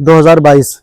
2022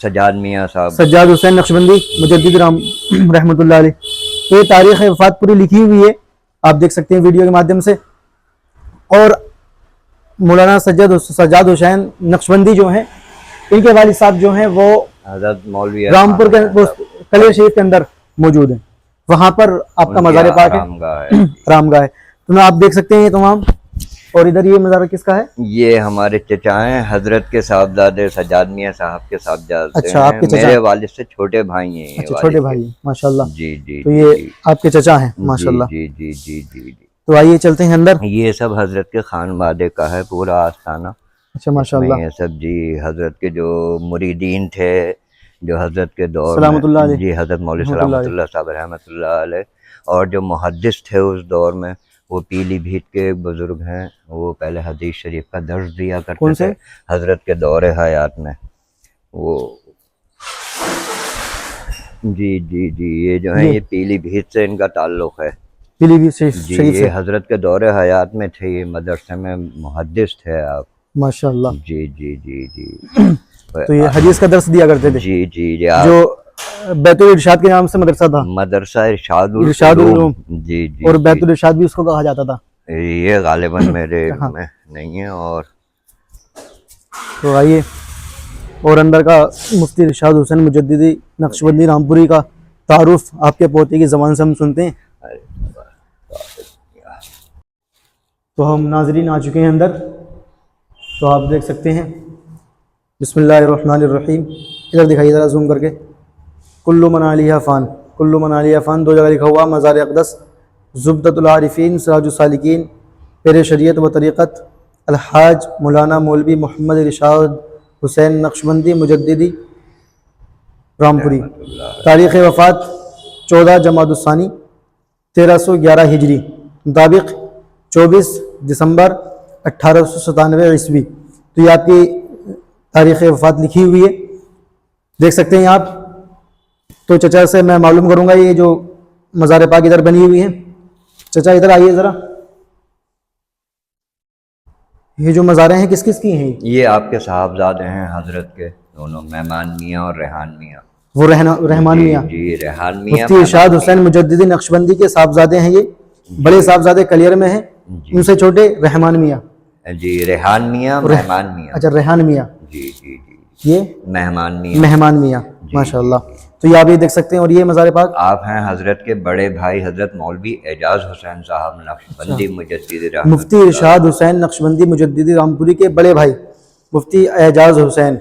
سجاد میاں صاحب. سجاد حسین نقشبندی مجدد رحمۃ اللہ علیہ. تو یہ تاریخ وفات پوری لکھی ہوئی ہے، آپ دیکھ سکتے ہیں ویڈیو کے مادھیم سے. اور مولانا سجاد حسین نقشبندی جو ہیں، ان کے والد صاحب جو ہیں وہ حضرت مولوی رامپور کے احسان کلیر شریف کے اندر موجود ہیں. وہاں پر آپ کا ان کی مزار پاک ہے، آرام گاہ ہے. آرام گاہ ہے. تو میں آپ دیکھ سکتے ہیں یہ تمام. اور ادھر یہ مزار کس کا ہے؟ یہ ہمارے چچا ہیں، حضرت کے صاحبزادے سجاد میاں صاحب کے صاحبزادے اچھا، آپ ہیں. کے چچا میرے والد سے چھوٹے بھائی ہیں یہ اچھا، والد چھوٹے کے. بھائی ماشاء اللہ. جی جی تو جی یہ جی آپ کے چچا ہیں ماشاء جی اللہ. جی جی جی جی جی. تو آئیے چلتے ہیں اندر. یہ سب حضرت کے خانوادے کا ہے پورا آستانہ. اچھا اس ماشاء میں اللہ. یہ سب جی حضرت کے جو مریدین تھے جو حضرت کے دور میں، سلامت اللہ علیہ، جی حضرت مولوی رحمۃ اللہ سلامت علیہ. اللہ صاحب رحمۃ اللہ علیہ، اور جو محدث تھے اس دور میں وہ پیلی بھیت کے ایک بزرگ ہیں. وہ پہلے حدیث شریف کا درس دیا کرتے کون سے؟ تھے حضرت کے دور حیات میں. وہ جی جی جی یہ جو ہیں یہ پیلی بھیت سے ان کا تعلق ہے. پیلی بھی جی شریف سے یہ حضرت کے دور حیات میں تھے، یہ مدرسے میں محدث تھے آپ. ماشاء اللہ. جی جی جی جی. تو یہ حدیث کا درس دیا کرتے تھے. جی جی جی آپ جو بیت الارشاد کے نام سے مدرسہ تھا، مدرسہ ارشاد ارشاد العلوم. العلوم. جی جی اور جی بیت الارشاد بھی اس کو کہا جاتا تھا. یہ غالباً میرے ہاں. میں نہیں ہے. اور تو آئیے، اور اندر کا مفتی ارشاد حسین مجددی نقشبندی رامپوری کا تعارف آپ کے پوتے کی زبان سے ہم سنتے ہیں. تو ہم ناظرین آ چکے ہیں اندر. تو آپ دیکھ سکتے ہیں. بسم اللہ الرحمن الرحیم. ادھر دکھائیے ذرا زوم کر کے. کل من علیہ فان، کل من علیہ فان دو جگہ لکھا ہوا. مزار اقدس، زبدۃ العارفین، سراج السالکین، پیر شریعت و طریقت الحاج مولانا مولوی محمد ارشاد حسین نقشبندی مجددی رامپوری. تاریخ وفات 14 جمادی الثانی 1311 ہجری مطابق 24 دسمبر 1897 عیسوی. تو یہ آپ کی تاریخ وفات لکھی ہوئی ہے، دیکھ سکتے ہیں آپ. تو چچا سے میں معلوم کروں گا یہ جو مزار پاک ادھر بنی ہوئی ہے. چچا ادھر آئیے ذرا. یہ جو مزاریں ہیں کس کس کی ہیں؟ یہ آپ کے صاحبزادے ہیں حضرت کے دونوں، مہمان میاں اور ریحان میاں. وہ رحمان جی میاں، جی ریحان میاں مفتی ارشاد مہمان حسین میاں. مجددی نقشبندی کے صاحبزادے ہیں یہ. بڑے صاحبزادے کلیر میں ہیں، جی ان سے چھوٹے رحمان میاں. جی ریحان میاں مہمان میاں. اچھا ریحان میاں، جی جی جی یہ مہمان میاں. مہمان میاں. جی ماشاء جی اللہ. جی. تو یہ آپ یہ دیکھ سکتے ہیں. اور یہ مزار پاک آپ ہیں حضرت کے بڑے بھائی حضرت مولوی اعجاز حسین صاحب نقشبندی مجدد رحمۃ مفتی اللہ. ارشاد حسین نقشبندی مجددی رامپوری کے بڑے بھائی مفتی اعجاز حسین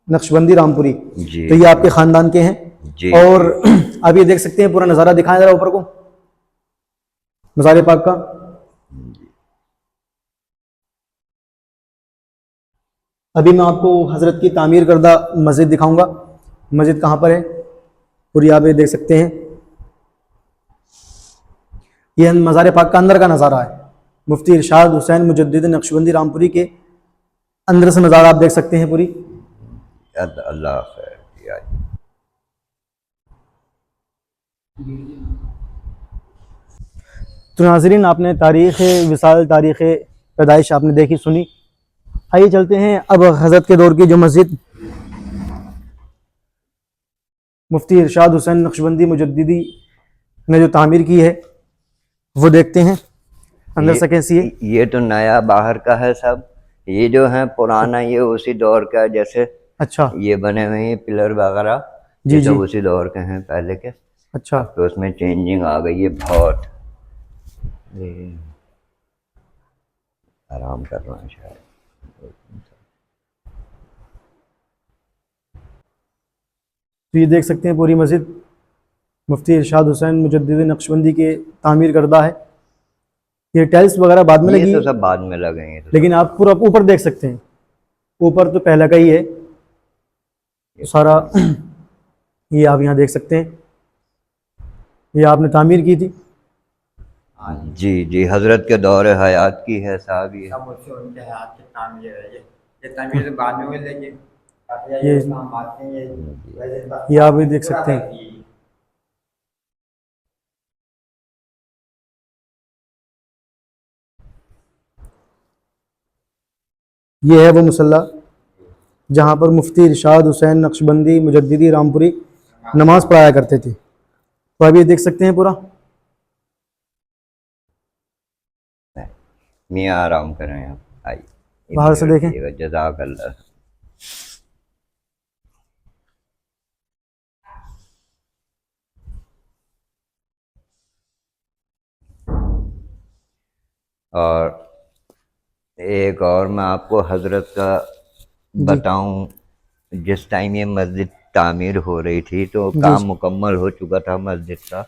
نقشبندی رامپوری. جی تو یہ آپ کے خاندان کے ہیں. جی اور جی. آپ یہ دیکھ سکتے ہیں پورا نظارہ دکھائیں ذرا اوپر کو مزار پاک کا. ابھی میں آپ کو حضرت کی تعمیر کردہ مسجد دکھاؤں گا. مسجد کہاں پر ہے پوری آپ یہ دیکھ سکتے ہیں. یہ مزار پاک کا اندر کا نظارہ ہے. مفتی ارشاد حسین مجدد نقشبندی رامپوری کے اندر سے نظارہ آپ دیکھ سکتے ہیں پوری. اللہ خیر. تو ناظرین آپ نے تاریخ وصال، تاریخ پیدائش آپ نے دیکھی سنی. آئیے چلتے ہیں اب حضرت کے دور کی جو مسجد مفتی ارشاد حسین نقشبندی مجددی نے جو تعمیر کی ہے وہ دیکھتے ہیں اندر سے کیسی ہے. یہ تو نیا باہر کا ہے سب. یہ جو ہے پرانا یہ اسی دور کا ہے. جیسے اچھا یہ بنے ہوئے ہیں پلر وغیرہ، جی یہ جی سب اسی دور کے ہیں پہلے کے. اچھا اب تو اس میں چینجنگ آ گئی ہے بہت. آرام کر رہا ہے شاید. تو یہ دیکھ سکتے ہیں پوری مسجد مفتی ارشاد حسین مجددی نقشبندی کے تعمیر کردہ ہے. یہ ٹائلس وغیرہ بعد میں لگی یہ ہے تو سب بعد میں لگے ہیں. لیکن آپ پورا اوپر دیکھ سکتے ہیں. اوپر تو پہلا کا ہی ہے سارا. یہ آپ یہاں دیکھ سکتے ہیں یہ آپ نے تعمیر کی تھی. جی جی حضرت کے دور حیات کی ہے صاحب. یہ یہ آپ بھی دیکھ سکتے ہیں. یہ ہے وہ مصلی جہاں پر مفتی ارشاد حسین نقشبندی مجددی رامپوری نماز پڑھایا کرتے تھے. تو ابھی دیکھ سکتے ہیں پورا. میاں آرام کریں آپ, آئیے باہر سے دیکھیں. جزاک اللہ. اور ایک اور میں آپ کو حضرت کا بتاؤں, جس ٹائم یہ مسجد تعمیر ہو رہی تھی تو کام مکمل ہو چکا تھا مسجد کا.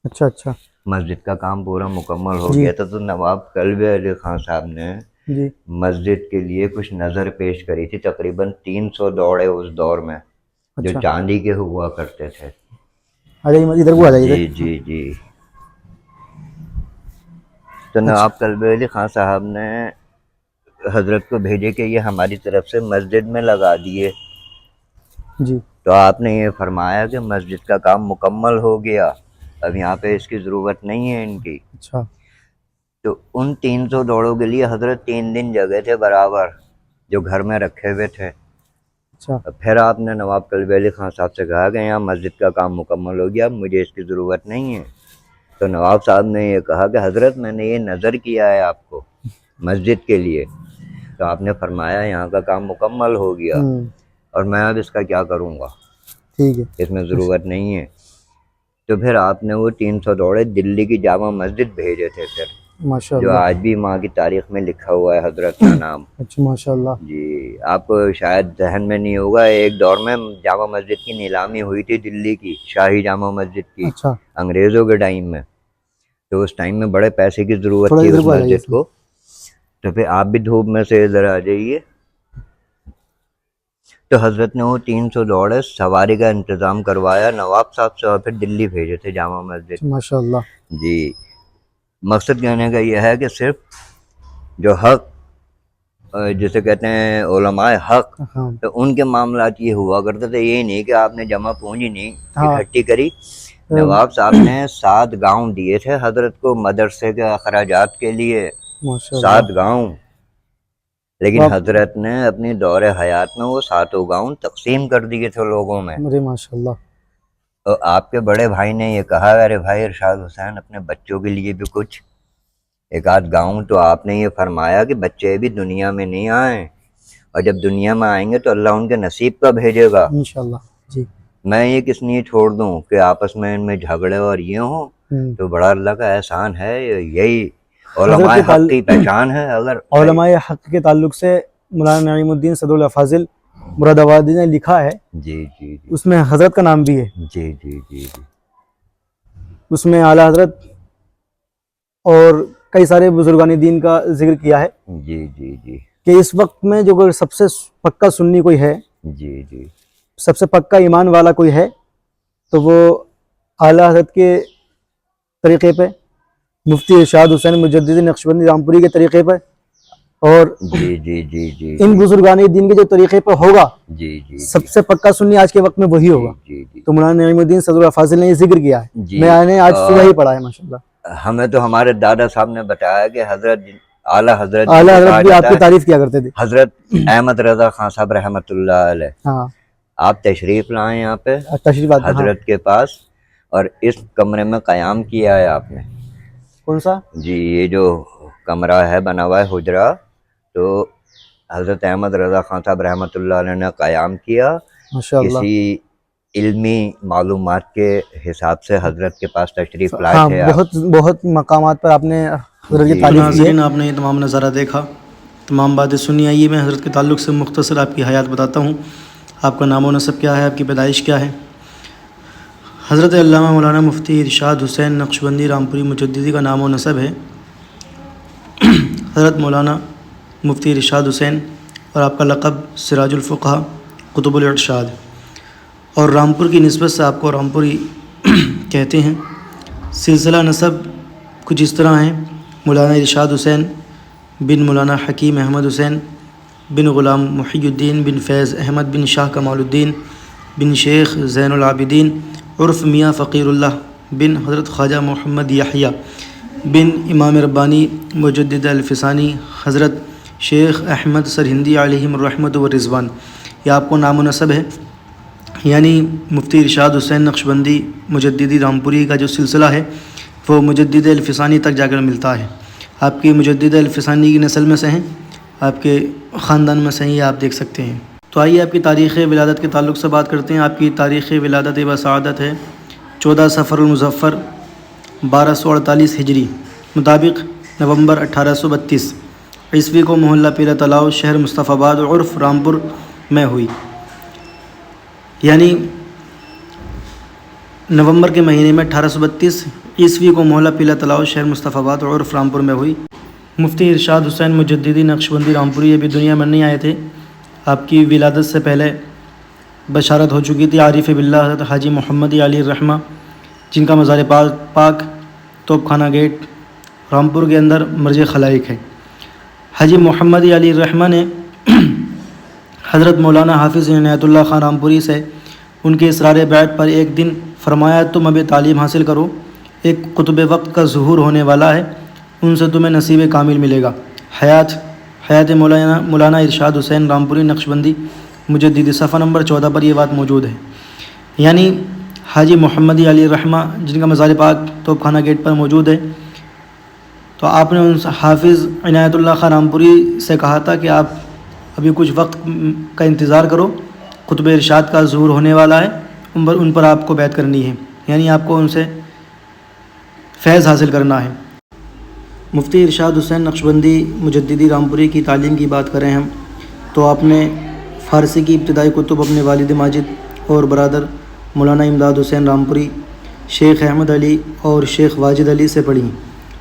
اچھا اچھا. مسجد کا کام پورا مکمل ہو گیا تھا, تو نواب قلب علی خان صاحب نے مسجد کے لیے کچھ نظر پیش کری تھی. تقریباً 300 دوڑے اس دور میں جو چاندی کے ہوا کرتے تھے. ادھر کو آ جائیے. جی جی جی. تو نواب قلب علی خان صاحب نے حضرت کو بھیجے کہ یہ ہماری طرف سے مسجد میں لگا دیے. جی. تو آپ نے یہ فرمایا کہ مسجد کا کام مکمل ہو گیا, اب یہاں پہ اس کی ضرورت نہیں ہے ان کی. اچھا. تو ان 300 دوڑوں کے لیے حضرت 3 دن جگہ تھے برابر جو گھر میں رکھے ہوئے تھے. اچھا. پھر آپ نے نواب قلب علی خان صاحب سے کہا کہ یہاں مسجد کا کام مکمل ہو گیا, اب مجھے اس کی ضرورت نہیں ہے. تو نواب صاحب نے یہ کہا کہ حضرت میں نے یہ نظر کیا ہے آپ کو مسجد کے لیے. تو آپ نے فرمایا یہاں کا کام مکمل ہو گیا اور میں اب اس کا کیا کروں گا, ٹھیک ہے, اس میں ضرورت نہیں ہے. تو پھر آپ نے وہ 300 دوڑے دلی کی جامع مسجد بھیجے تھے پھر, ماشاء جو اللہ. آج بھی ماں کی تاریخ میں لکھا ہوا ہے حضرت کا نام. اچھا ماشاء اللہ. جی. آپ کو شاید ذہن میں نہیں ہوگا, ایک دور میں جامع مسجد کی نیلامی ہوئی تھی دلی کی, شاہی جامع مسجد کی, اچھا. انگریزوں کے ٹائم میں. تو اس ٹائم میں بڑے پیسے کی ضرورت تھوڑا تھی ادھر اس کو آ جائیے. مسجد کو. تو پھر آپ بھی دھوپ میں سے ادھر آ جائیے. تو حضرت نے وہ 300 دوڑے سواری کا انتظام کروایا نواب صاحب سے, اور پھر دلی بھیجے تھے جامع مسجد. ماشاء اللہ. جی. مقصد کہنے کا یہ ہے کہ صرف جو حق جسے کہتے ہیں علماء حق, تو ان کے معاملات یہ ہوا کرتے تھے. یہ نہیں کہ آپ نے جمع پونجی نہیں اکٹھی کری. نواب صاحب نے 7 گاؤں دیے تھے حضرت کو مدرسے کے اخراجات کے لیے, 7 گاؤں. لیکن حضرت نے اپنی دور حیات میں وہ 7 گاؤں تقسیم کر دیے تھے لوگوں میں. ماشاء اللہ. تو آپ کے بڑے بھائی نے یہ کہا, ارے بھائی ارشاد حسین اپنے بچوں کے لیے بھی کچھ ایک آدھ گاؤں. تو آپ نے یہ فرمایا کہ بچے بھی دنیا میں نہیں آئیں, اور جب دنیا میں آئیں گے تو اللہ ان کے نصیب کا بھیجے گا. انشاءاللہ. جی. میں یہ کس لیے چھوڑ دوں کہ آپس میں ان میں جھگڑے اور یہ ہوں. تو بڑا اللہ کا احسان ہے, یہی علماء حق کی پہچان ہے. اگر علماء حق کے تعلق سے مولانا نعیم الدین صدر الافاضل مراد آبادی نے لکھا ہے, جی جی جی, اس میں حضرت کا نام بھی ہے. جی جی جی جی. اس میں اعلیٰ حضرت اور کئی سارے بزرگان دین کا ذکر کیا ہے. جی جی جی. کہ اس وقت میں جو سب سے پکا سنی کوئی ہے, جی جی, سب سے پکا ایمان والا کوئی ہے, تو وہ اعلیٰ حضرت کے طریقے پہ, مفتی ارشاد حسین مجددی نقشبندی رامپوری کے طریقے پہ, اور جی جی جی جی, ان بزرگان دین کے جو طریقے پہ ہوگا, جی جی, سب سے پکا سنی آج کے وقت میں وہی ہوگا. تو مولانا نعیم الدین صدر الافاضل نے یہ ذکر کیا ہے, میں نے آج صبح ہی پڑھا ہے ماشاءاللہ. ہمیں تو ہمارے دادا صاحب نے بتایا کہ حضرت اعلیٰ حضرت بھی آپ کی تعریف کیا کرتے تھے. حضرت احمد رضا خان صاحب رحمۃ اللہ علیہ. ہاں, آپ تشریف لائیں یہاں پہ تشریف حضرت کے پاس, اور اس کمرے میں قیام کیا ہے آپ نے. کون سا؟ جی, یہ جو کمرہ ہے بنا ہوا ہے حجرہ, تو حضرت احمد رضا خان صاحب رحمۃ اللہ علیہ نے قیام کیا. کسی علمی معلومات کے حساب سے حضرت کے پاس تشریف لائے تھے. بہت مقامات پر آپ نے حضرت کی تعریف کی ہے. آپ نے یہ تمام نظارہ دیکھا, تمام باتیں سنی. آئیے میں حضرت کے تعلق سے مختصر آپ کی حیات بتاتا ہوں. آپ کا نام و نسب کیا ہے, آپ کی پیدائش کیا ہے. حضرت علامہ مولانا مفتی ارشاد حسین نقشبندی رامپوری مجددی کا نام و نسب ہے حضرت مولانا مفتی ارشاد حسین, اور آپ کا لقب سراج الفقہ قطب الارشاد, اور رامپور کی نسبت سے آپ کو رامپوری کہتے ہیں. سلسلہ نسب کچھ اس طرح ہیں: مولانا ارشاد حسین بن مولانا حکیم احمد حسین بن غلام محی الدین بن فیض احمد بن شاہ کمال الدین بن شیخ زین العابدین عرف میاں فقیر اللہ بن حضرت خواجہ محمد یحییٰ بن امام ربانی مجدد الفسانی حضرت شیخ احمد سرہندی علیہم الرحمت والرضوان، یہ آپ کو نام و نسب ہے، یعنی مفتی ارشاد حسین نقشبندی مجددی رامپوری کا جو سلسلہ ہے وہ مجدد الفسانی تک جا کر ملتا ہے۔ آپ کی مجدد الفسانی کی نسل میں سے ہیں، آپ کے خاندان میں سے ہیں، یہ آپ دیکھ سکتے ہیں۔ تو آئیے آپ کی تاریخ ولادت کے تعلق سے بات کرتے ہیں۔ آپ کی تاریخ ولادت بسعادت ہے 14 صفر المظفر 1248 ہجری مطابق نومبر 1832 عیسوی کو محلہ پیرہ تلاؤ شہر مصطفیٰ آباد عرف رامپور میں ہوئی، یعنی نومبر کے مہینے میں 1832 عیسوی کو محلہ پیرہ تلاؤ شہر مصطفیٰ آباد عرف رامپور میں ہوئی۔ مفتی ارشاد حسین مجددی نقشبندی رامپوری ابھی دنیا میں نہیں آئے تھے، آپ کی ولادت سے پہلے بشارت ہو چکی تھی۔ عارف باللہ حضرت حاجی محمد علی الرحمہ، جن کا مزار پاک توپ خانہ گیٹ رامپور کے اندر مرج خلائق ہے۔ حاجی محمد علی الرحمہ نے حضرت مولانا حافظ عنایت اللہ خان رامپوری سے ان کے اصرار بیعت پر ایک دن فرمایا، تم ابھی تعلیم حاصل کرو، ایک قطب وقت کا ظہور ہونے والا ہے، ان سے تمہیں نصیب کامل ملے گا۔ حیات مولانا ارشاد حسین رامپوری نقشبندی مجددی، صفحہ نمبر 14 پر یہ بات موجود ہے۔ یعنی حاجی محمد علی الرحمہ جن کا مزار پاک توپ خانہ گیٹ پر موجود ہے، تو آپ نے ان حافظ عنایت اللہ خان رامپوری سے کہا تھا کہ آپ ابھی کچھ وقت کا انتظار کرو، قطب ارشاد کا ظہور ہونے والا ہے، ان پر آپ کو بیعت کرنی ہے، یعنی آپ کو ان سے فیض حاصل کرنا ہے۔ مفتی ارشاد حسین نقشبندی مجددی رامپوری کی تعلیم کی بات کریں ہم تو آپ نے فارسی کی ابتدائی کتب اپنے والد ماجد اور برادر مولانا امداد حسین رامپوری، شیخ احمد علی اور شیخ واجد علی سے پڑھی۔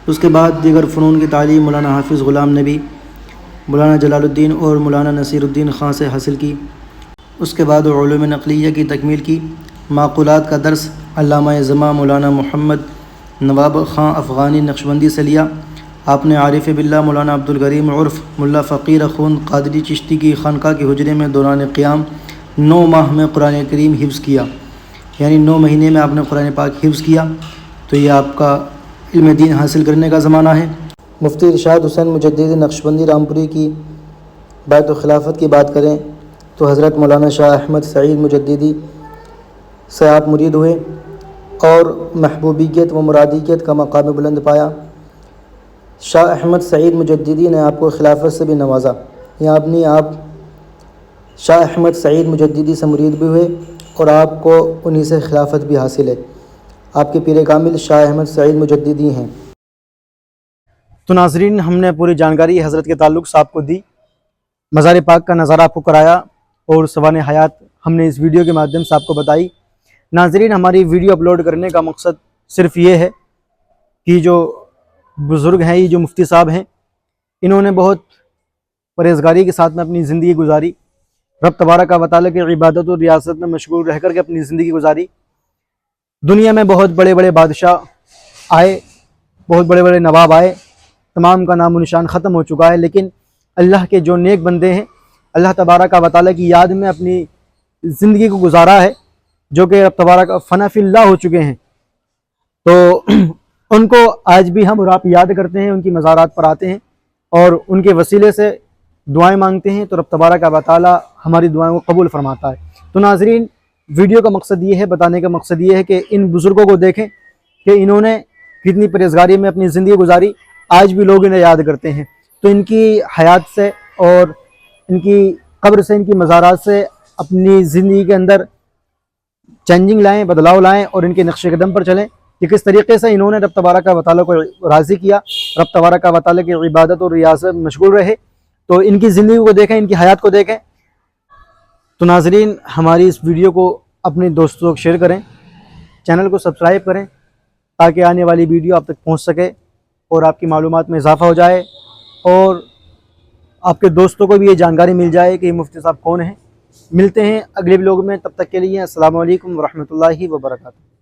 اس کے بعد دیگر فنون کی تعلیم مولانا حافظ غلام نبی، مولانا جلال الدین اور مولانا نصیر الدین خان سے حاصل کی۔ اس کے بعد علوم نقلیہ کی تکمیل کی۔ معقولات کا درس علامہ زماں مولانا محمد نواب خان افغانی نقشبندی سے لیا۔ آپ نے عارف باللہ مولانا عبدالکریم عرف ملا فقیر اخوند قادری چشتی کی خانقاہ کے حجرے میں دوران قیام 9 ماہ میں قرآن کریم حفظ کیا، یعنی 9 مہینے میں آپ نے قرآن پاک حفظ کیا، تو یہ آپ کا علم دین حاصل کرنے کا زمانہ ہے۔ مفتی ارشاد حسین مجددی نقشبندی رامپوری کی بیعت و خلافت کی بات کریں تو حضرت مولانا شاہ احمد سعید مجددی سے آپ مرید ہوئے اور محبوبیت و مرادیت کا مقام بلند پایا۔ شاہ احمد سعید مجددی نے آپ کو خلافت سے بھی نوازا، یعنی آپ شاہ احمد سعید مجددی سے مرید بھی ہوئے اور آپ کو انہی سے خلافت بھی حاصل ہے۔ آپ کے پیر کامل شاہ احمد سعید مجددی ہیں۔ تو ناظرین، ہم نے پوری جانکاری حضرت کے تعلق سے آپ کو دی، مزار پاک کا نظارہ آپ کو کرایا اور سوانح حیات ہم نے اس ویڈیو کے مادھیم سے آپ کو بتائی۔ ناظرین، ہماری ویڈیو اپلوڈ کرنے کا مقصد صرف یہ ہے کہ جو بزرگ ہیں، یہ جو مفتی صاحب ہیں، انہوں نے بہت پرہیزگاری کے ساتھ میں اپنی زندگی گزاری، رب تبارک و تعالیٰ کی عبادت اور ریاست میں مشغول رہ کر کے اپنی زندگی گزاری۔ دنیا میں بہت بڑے بڑے بادشاہ آئے، بہت بڑے بڑے نواب آئے، تمام کا نام و نشان ختم ہو چکا ہے، لیکن اللہ کے جو نیک بندے ہیں، اللہ تبارک و تعالیٰ کی یاد میں اپنی زندگی کو گزارا ہے، جو کہ رب تبارک فنا فی اللہ ہو چکے ہیں، تو ان کو آج بھی ہم اور آپ یاد کرتے ہیں، ان کی مزارات پر آتے ہیں اور ان کے وسیلے سے دعائیں مانگتے ہیں، تو رب تبارک و تعالیٰ ہماری دعائیں کو قبول فرماتا ہے۔ تو ناظرین، ویڈیو کا مقصد یہ ہے، بتانے کا مقصد یہ ہے کہ ان بزرگوں کو دیکھیں کہ انہوں نے کتنی پرہیزگاری میں اپنی زندگی گزاری، آج بھی لوگ انہیں یاد کرتے ہیں۔ تو ان کی حیات سے اور ان کی قبر سے، ان کی مزارات سے اپنی زندگی کے اندر چینجنگ لائیں، بدلاؤ لائیں اور ان کے نقش قدم پر چلیں کہ کس طریقے سے انہوں نے رب تبارک و تعالیٰ کو راضی کیا، رب تبارک و تعالیٰ کی عبادت اور ریاضت میں مشغول رہے۔ تو ان کی زندگی کو دیکھیں، ان کی حیات کو دیکھیں۔ تو ناظرین، ہماری اس ویڈیو کو اپنے دوستوں کو شیئر کریں، چینل کو سبسکرائب کریں تاکہ آنے والی ویڈیو آپ تک پہنچ سکے اور آپ کی معلومات میں اضافہ ہو جائے اور آپ کے دوستوں کو بھی یہ جانکاری مل جائے کہ یہ مفتی صاحب کون ہیں۔ ملتے ہیں اگلے ولاگ میں، تب تک کے لیے السلام علیکم ورحمۃ اللہ وبرکاتہ۔